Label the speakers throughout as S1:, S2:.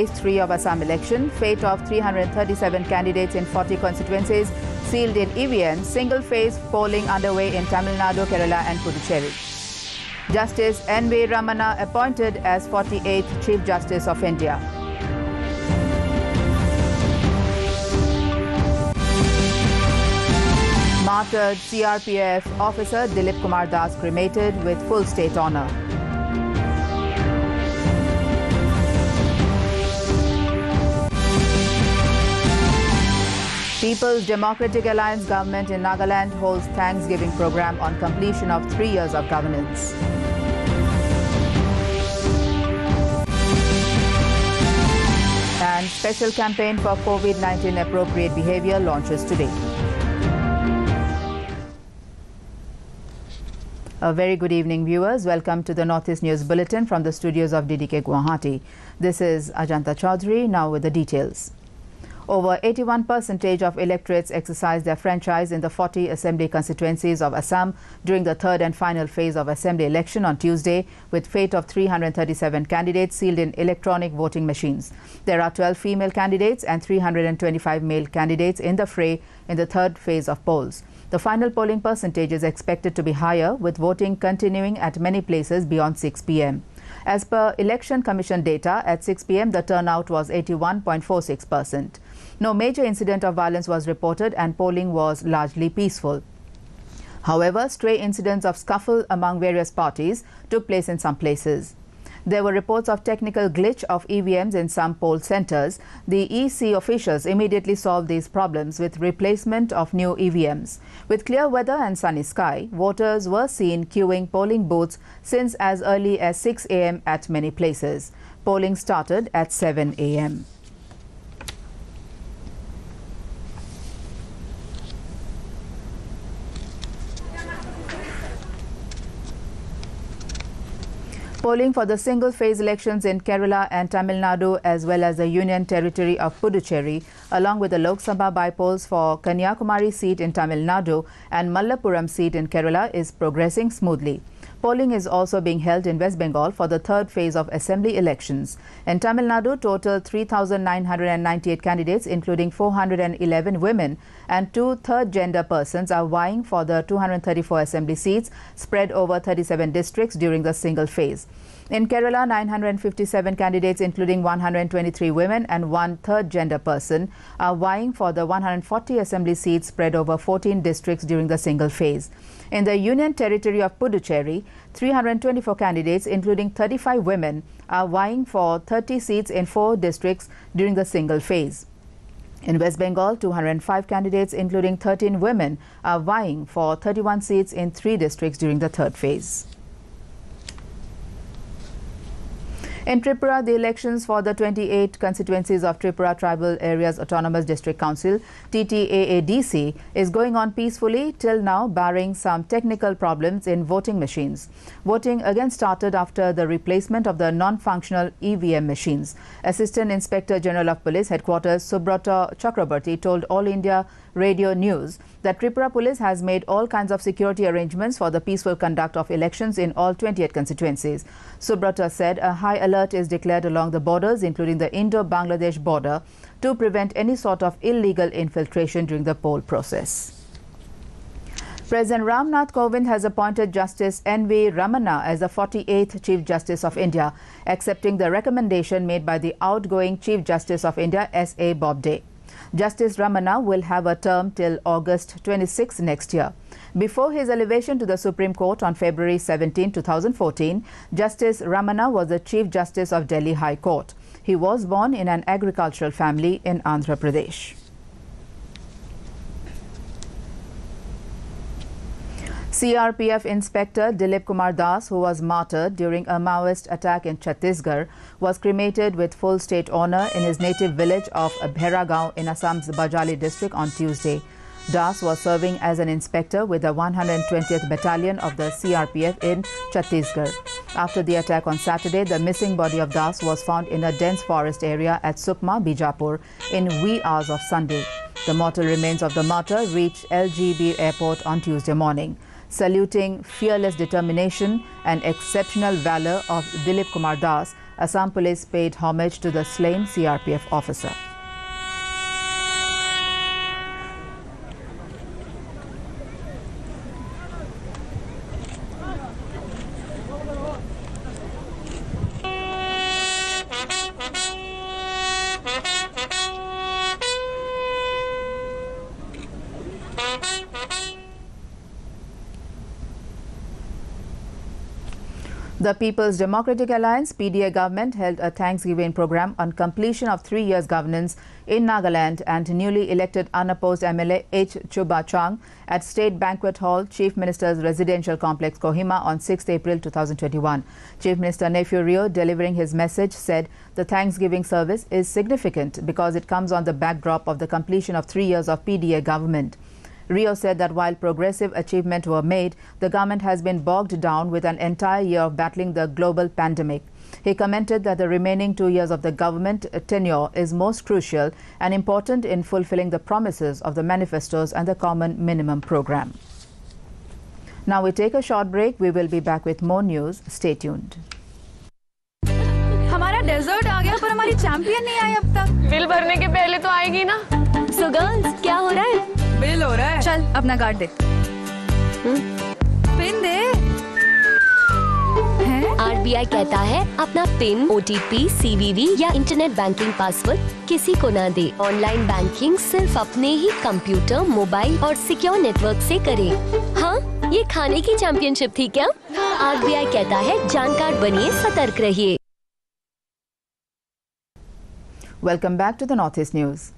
S1: Phase 3 of Assam election, fate of 337 candidates in 40 constituencies sealed in EVM, single-phase polling underway in Tamil Nadu, Kerala and Puducherry. Justice N.V. Ramana appointed as 48th Chief Justice of India. Martyred CRPF officer Dilip Kumar Das cremated with full state honour. People's Democratic Alliance government in Nagaland holds Thanksgiving program on completion of 3 years of governance. And special campaign for COVID-19 appropriate behaviour launches today. A very good evening, viewers. Welcome to the Northeast News Bulletin from the studios of DDK Guwahati. This is Ajanta Chaudhary, now with the details. Over 81% of electorates exercised their franchise in the 40 assembly constituencies of Assam during the third and final phase of assembly election on Tuesday, with fate of 337 candidates sealed in electronic voting machines. There are 12 female candidates and 325 male candidates in the fray in the third phase of polls. The final polling percentage is expected to be higher, with voting continuing at many places beyond 6 p.m. As per Election Commission data, at 6 p.m. the turnout was 81.46%. No major incident of violence was reported and polling was largely peaceful. However, stray incidents of scuffle among various parties took place in some places. There were reports of technical glitch of EVMs in some poll centres. The EC officials immediately solved these problems with replacement of new EVMs. With clear weather and sunny sky, voters were seen queuing polling booths since as early as 6 a.m. at many places. Polling started at 7 a.m. Polling for the single-phase elections in Kerala and Tamil Nadu as well as the Union Territory of Puducherry, along with the Lok Sabha by-polls for Kanyakumari seat in Tamil Nadu and Malappuram seat in Kerala is progressing smoothly. Polling is also being held in West Bengal for the third phase of assembly elections. In Tamil Nadu, total 3,998 candidates, including 411 women and 2 third-gender persons, are vying for the 234 assembly seats spread over 37 districts during the single phase. In Kerala, 957 candidates, including 123 women and 1 third-gender person, are vying for the 140 assembly seats spread over 14 districts during the single phase. In the Union Territory of Puducherry, 324 candidates, including 35 women, are vying for 30 seats in 4 districts during the single phase. In West Bengal, 205 candidates, including 13 women, are vying for 31 seats in 3 districts during the third phase. In Tripura, the elections for the 28 constituencies of Tripura Tribal Areas Autonomous District Council (TTAADC) is going on peacefully till now, barring some technical problems in voting machines. Voting again started after the replacement of the non-functional EVM machines. Assistant Inspector General of Police Headquarters Subrata Chakrabarti told All India Radio News that Tripura Police has made all kinds of security arrangements for the peaceful conduct of elections in all 28 constituencies. Subrata said a high alert is declared along the borders, including the Indo-Bangladesh border, to prevent any sort of illegal infiltration during the poll process. President Ramnath Kovind has appointed Justice N.V. Ramana as the 48th Chief Justice of India, accepting the recommendation made by the outgoing Chief Justice of India, S.A. Bobde. Justice Ramana will have a term till August 26 next year. Before his elevation to the Supreme Court on February 17, 2014, Justice Ramana was the Chief Justice of Delhi High Court. He was born in an agricultural family in Andhra Pradesh. CRPF Inspector Dilip Kumar Das, who was martyred during a Maoist attack in Chhattisgarh, was cremated with full state honour in his native village of Bheragaon in Assam's Bajali district on Tuesday. Das was serving as an inspector with the 120th Battalion of the CRPF in Chhattisgarh. After the attack on Saturday, the missing body of Das was found in a dense forest area at Sukma, Bijapur in wee hours of Sunday. The mortal remains of the martyr reached LGB airport on Tuesday morning. Saluting fearless determination and exceptional valor of Dilip Kumar Das, Assam Police paid homage to the slain CRPF officer. The People's Democratic Alliance (PDA) government held a Thanksgiving program on completion of 3 years governance in Nagaland and newly elected unopposed MLA H. Chuba Chang at State Banquet Hall, Chief Minister's Residential Complex, Kohima on 6 April 2021. Chief Minister Nephew Rio, delivering his message, said the Thanksgiving service is significant because it comes on the backdrop of the completion of 3 years of PDA government. Rio said that while progressive achievements were made, the government has been bogged down with an entire year of battling the global pandemic. He commented that the remaining 2 years of the government tenure is most crucial and important in fulfilling the promises of the manifestos and the Common Minimum Program. Now we take a short break. We will be back with more news. Stay tuned.
S2: हमारा desert आ गया पर हमारी champion नहीं आई अब तक।
S3: Bill भरने के पहले तो आएगी ना।
S2: So girls, क्या हो रहा है? बिल हो रहा है। चल अपना कार्ड दे। पिन दे।
S4: RBI कहता है अपना पिन, OTP, CVV या इंटरनेट बैंकिंग पासवर्ड किसी को ना दे। ऑनलाइन बैंकिंग सिर्फ अपने ही कंप्यूटर, मोबाइल और सिक्योर नेटवर्क से करें। हाँ, ये खाने की चैंपियनशिप थी क्या? RBI कहता है जानकार बनिए, सतर्क रहिए।
S1: Welcome back to the Northeast News.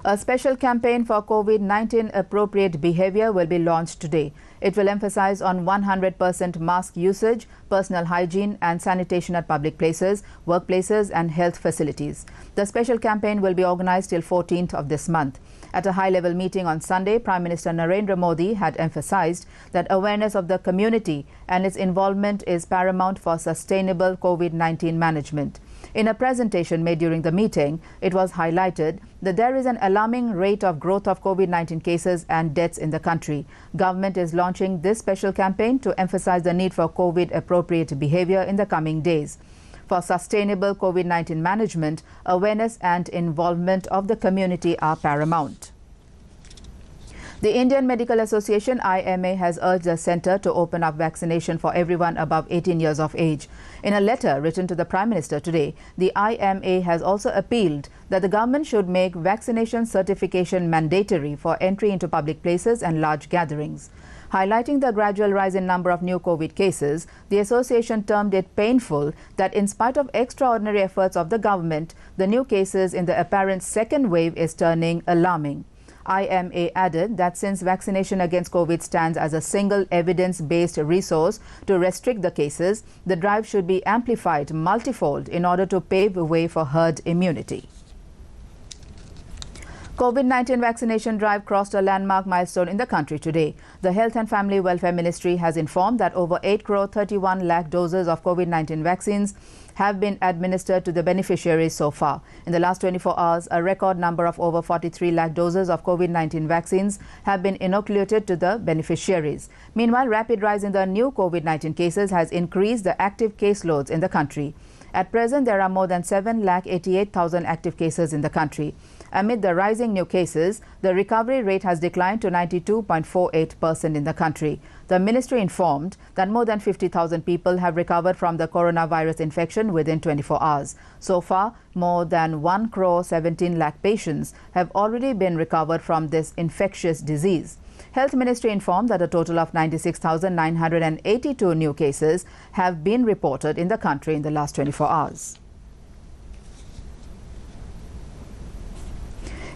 S1: A special campaign for COVID-19 appropriate behavior will be launched today. It will emphasize on 100% mask usage, personal hygiene and sanitation at public places, workplaces and health facilities. The special campaign will be organized till 14th of this month. At a high-level meeting on Sunday, Prime Minister Narendra Modi had emphasized that awareness of the community and its involvement is paramount for sustainable COVID-19 management. In a presentation made during the meeting, it was highlighted that there is an alarming rate of growth of COVID-19 cases and deaths in the country. Government is launching this special campaign to emphasize the need for COVID-appropriate behavior in the coming days. For sustainable COVID-19 management, awareness and involvement of the community are paramount. The Indian Medical Association (IMA) has urged the centre to open up vaccination for everyone above 18 years of age. In a letter written to the Prime Minister today, the IMA has also appealed that the government should make vaccination certification mandatory for entry into public places and large gatherings. Highlighting the gradual rise in number of new COVID cases, the association termed it painful that in spite of extraordinary efforts of the government, the new cases in the apparent second wave is turning alarming. IMA added that since vaccination against COVID stands as a single evidence-based resource to restrict the cases, the drive should be amplified multifold in order to pave the way for herd immunity. COVID-19 vaccination drive crossed a landmark milestone in the country today. The Health and Family Welfare Ministry has informed that over 8 crore 31 lakh doses of COVID-19 vaccines have been administered to the beneficiaries so far. In the last 24 hours, a record number of over 43 lakh doses of COVID-19 vaccines have been inoculated to the beneficiaries. Meanwhile, rapid rise in the new COVID-19 cases has increased the active caseloads in the country. At present, there are more than 7,88,000 active cases in the country. Amid the rising new cases, the recovery rate has declined to 92.48% in the country. The ministry informed that more than 50,000 people have recovered from the coronavirus infection within 24 hours. So far, more than 1 crore 17 lakh patients have already been recovered from this infectious disease. Health Ministry informed that a total of 96,982 new cases have been reported in the country in the last 24 hours.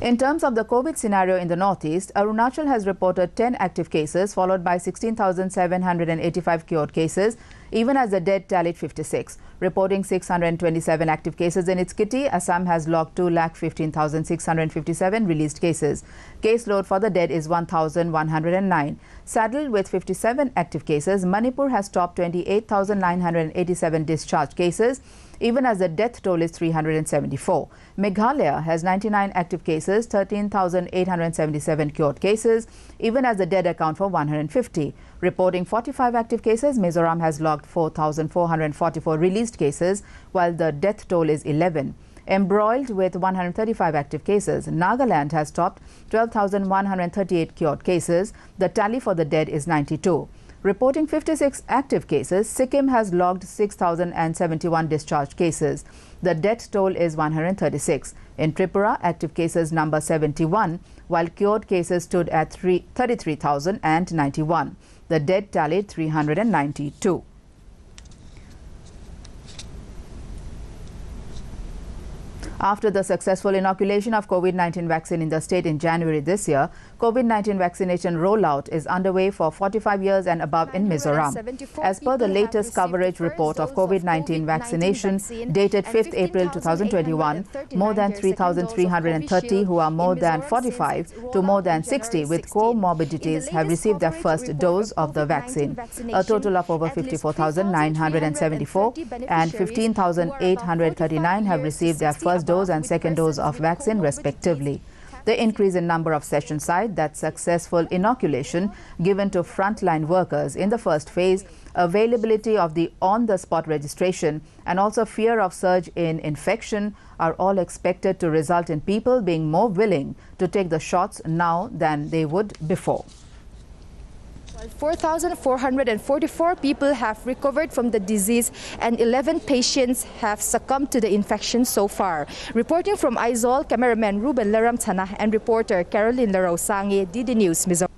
S1: In terms of the COVID scenario in the northeast, Arunachal has reported 10 active cases, followed by 16,785 cured cases, even as the dead tallied 56. Reporting 627 active cases in its kitty, Assam has logged 2,15,657 released cases. Case load for the dead is 1,109. Saddled with 57 active cases, Manipur has topped 28,987 discharged cases even as the death toll is 374. Meghalaya has 99 active cases, 13,877 cured cases, even as the dead account for 150. Reporting 45 active cases, Mizoram has logged 4,444 released cases, while the death toll is 11. Embroiled with 135 active cases, Nagaland has topped 12,138 cured cases. The tally for the dead is 92. Reporting 56 active cases, Sikkim has logged 6,071 discharged cases. The death toll is 136. In Tripura, active cases number 71, while cured cases stood at 33,091. The dead tallied 392. After the successful inoculation of COVID-19 vaccine in the state in January this year, COVID-19 vaccination rollout is underway for 45 years and above in Mizoram. As per the latest coverage report of COVID-19 vaccination dated 5th April 2021, more than 3,330 who are more than 45 to more than 60 with comorbidities have received their first dose of the vaccine. A total of over 54,974 and 15,839 have received their first dose and second dose of vaccine respectively. The increase in number of session sites, that successful inoculation given to frontline workers in the first phase, availability of the on-the-spot registration and also fear of surge in infection are all expected to result in people being more willing to take the shots now than they would before.
S5: 4,444 people have recovered from the disease and 11 patients have succumbed to the infection so far. Reporting from Aizawl, cameraman Ruben Laramthana and reporter Caroline Larausangi, DD News, Mizoram.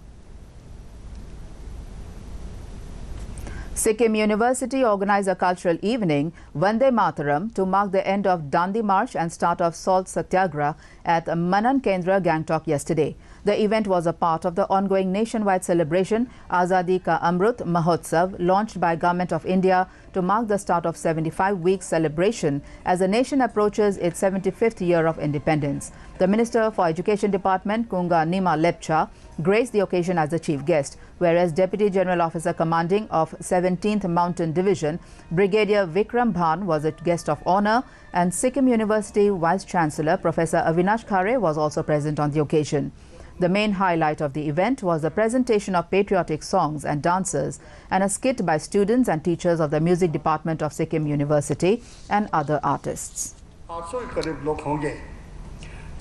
S1: Sikkim University organized a cultural evening, Vande Mataram, to mark the end of Dandi March and start of Salt Satyagraha at Manan Kendra, Gangtok yesterday. The event was a part of the ongoing nationwide celebration Azadi Ka Amrut Mahotsav, launched by Government of India to mark the start of 75-week celebration as the nation approaches its 75th year of independence. The Minister for Education Department, Kunga Nima Lepcha, graced the occasion as the chief guest, whereas Deputy General Officer Commanding of 17th Mountain Division, Brigadier Vikram Bhan, was a guest of honor, and Sikkim University Vice-Chancellor Professor Avinash Khare was also present on the occasion. The main highlight of the event was the presentation of patriotic songs and dances and a skit by students and teachers of the music department of Sikkim University and other artists.
S6: 800 के करीब लोग होंगे।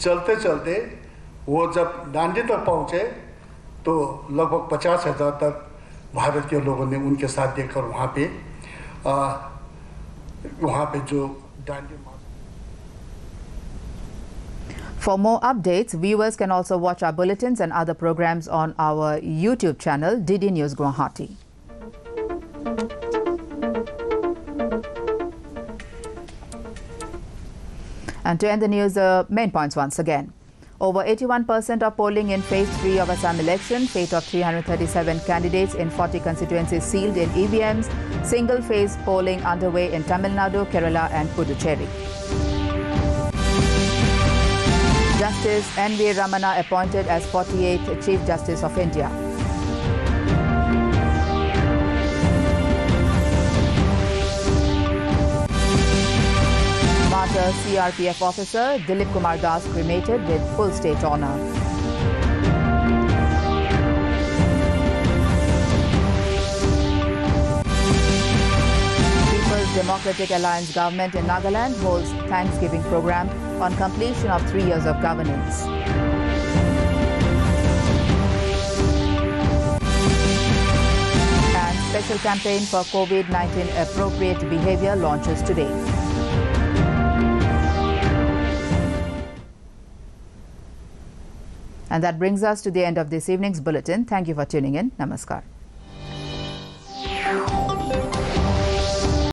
S6: चलते चलते वो जब दांडी तक पहुंचे तो लगभग 50,000 तक भारत के लोगों ने उनके साथ देखकर वहाँ पे जो Dandi.
S1: For more updates, viewers can also watch our bulletins and other programs on our YouTube channel, DD News Guwahati. And to end the news, the main points once again. Over 81% of polling in Phase 3 of Assam election, fate of 337 candidates in 40 constituencies sealed in EVMs, single-phase polling underway in Tamil Nadu, Kerala and Puducherry. Justice N.V. Ramana appointed as 48th Chief Justice of India. Martyr CRPF officer Dilip Kumar Das cremated with full state honour. People's Democratic Alliance government in Nagaland holds Thanksgiving program on completion of 3 years of governance. And special campaign for COVID-19 appropriate behaviour launches today. And that brings us to the end of this evening's bulletin. Thank you for tuning in. Namaskar.